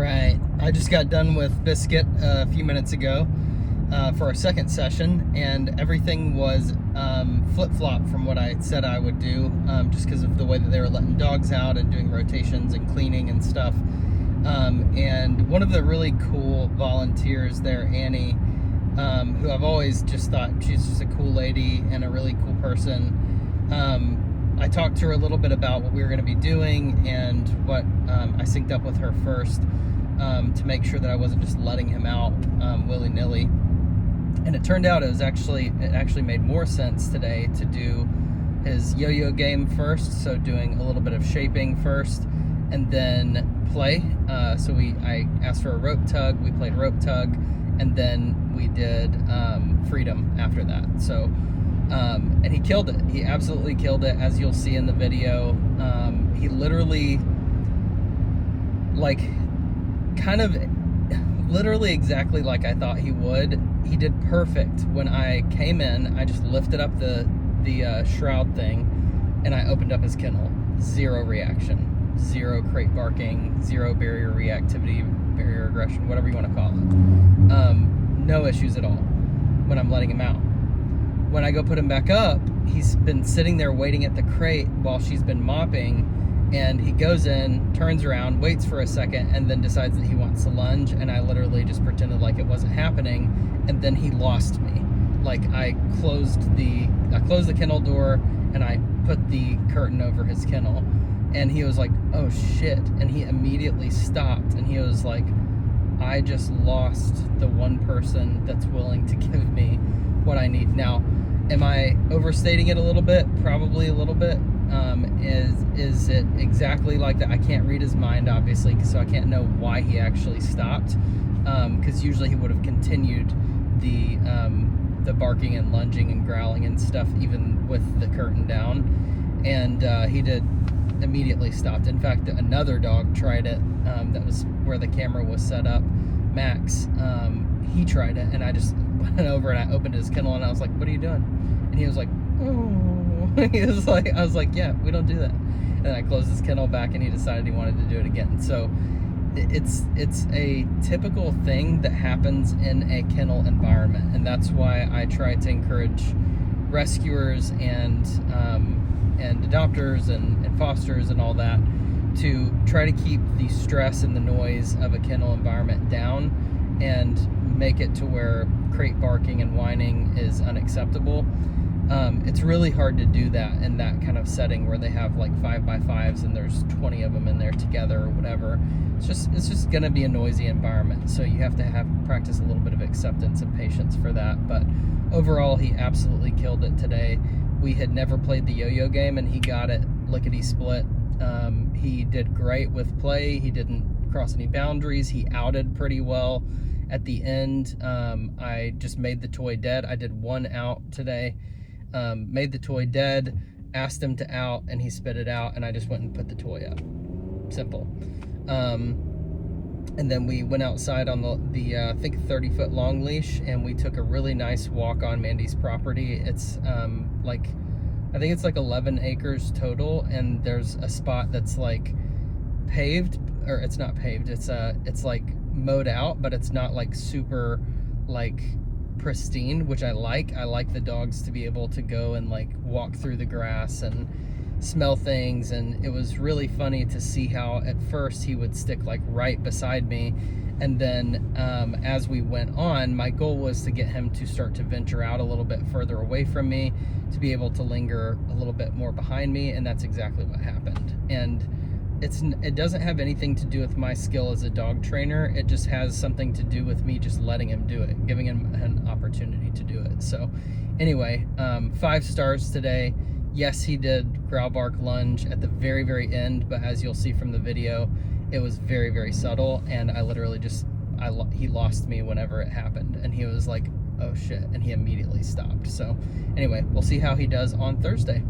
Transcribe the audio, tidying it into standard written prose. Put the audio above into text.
right, I just got done with Biscuit a few minutes ago for our second session, and everything was flip-flop from what I said I would do, just because of the way that they were letting dogs out and doing rotations and cleaning and stuff. And one of the really cool volunteers there, Annie, who I've always just thought she's just a cool lady and a really cool person. I talked to her a little bit about what we were going to be doing and what I synced up with her first to make sure that I wasn't just letting him out willy-nilly. And it turned out it actually made more sense today to do his yo-yo game first, so doing a little bit of shaping first and then play. So I asked for a rope tug, we played rope tug, and then we did freedom after that. So and he killed it. He absolutely killed it, as you'll see in the video. He literally, literally exactly like I thought he would. He did perfect. When I came in, I just lifted up the shroud thing, and I opened up his kennel. Zero reaction, zero crate barking, zero barrier reactivity, barrier aggression, whatever you want to call it. No issues at all when I'm letting him out. When I go put him back up, he's been sitting there waiting at the crate while she's been mopping, and he goes in, turns around, waits for a second, and then decides that he wants to lunge, and I literally just pretended like it wasn't happening, and then he lost me. Like, I closed the kennel door, and I put the curtain over his kennel, and he was like, oh shit, and he immediately stopped, and he was like, I just lost the one person that's willing to give me what I need. Now, am I overstating it a little bit? Probably a little bit. Is it exactly like that? I can't read his mind, obviously, so I can't know why he actually stopped. Because usually he would have continued the barking and lunging and growling and stuff, even with the curtain down. And he did immediately stopped. In fact, another dog tried it. That was where the camera was set up. Max, he tried it, and I just went over and I opened his kennel, and I was like, what are you doing? And he was like, oh. He was like, I was like, yeah, we don't do that. And I closed his kennel back, and he decided he wanted to do it again. So it's a typical thing that happens in a kennel environment, and that's why I try to encourage rescuers and adopters and fosters and all that to try to keep the stress and the noise of a kennel environment down and make it to where crate barking and whining is unacceptable. It's really hard to do that in that kind of setting where they have like 5x5s and there's 20 of them in there together or whatever. It's just going to be a noisy environment, so you have to practice a little bit of acceptance and patience for that. But overall, he absolutely killed it today. We had never played the yo-yo game, and he got it lickety-split. He did great with play. He didn't cross any boundaries. He outed pretty well at the end. I just made the toy dead. I did one out today. Made the toy dead, asked him to out, and he spit it out, and I just went and put the toy up. Simple. And then we went outside on the I think 30-foot long leash, and we took a really nice walk on Mandy's property. It's I think it's like 11 acres total, and there's a spot that's like paved, or it's not paved, it's like mowed out, but it's not like super like pristine, which I like. I like the dogs to be able to go and like walk through the grass and smell things, and it was really funny to see how at first he would stick like right beside me, and then as we went on, my goal was to get him to start to venture out a little bit further away from me, to be able to linger a little bit more behind me, and that's exactly what happened. And it doesn't have anything to do with my skill as a dog trainer. It just has something to do with me just letting him do it, giving him an opportunity to do it. So anyway, 5 stars today. Yes, he did growl, bark, lunge at the very, very end, but as you'll see from the video, it was very, very subtle, and I literally he lost me whenever it happened, and he was like, oh shit, and he immediately stopped. So anyway, we'll see how he does on Thursday.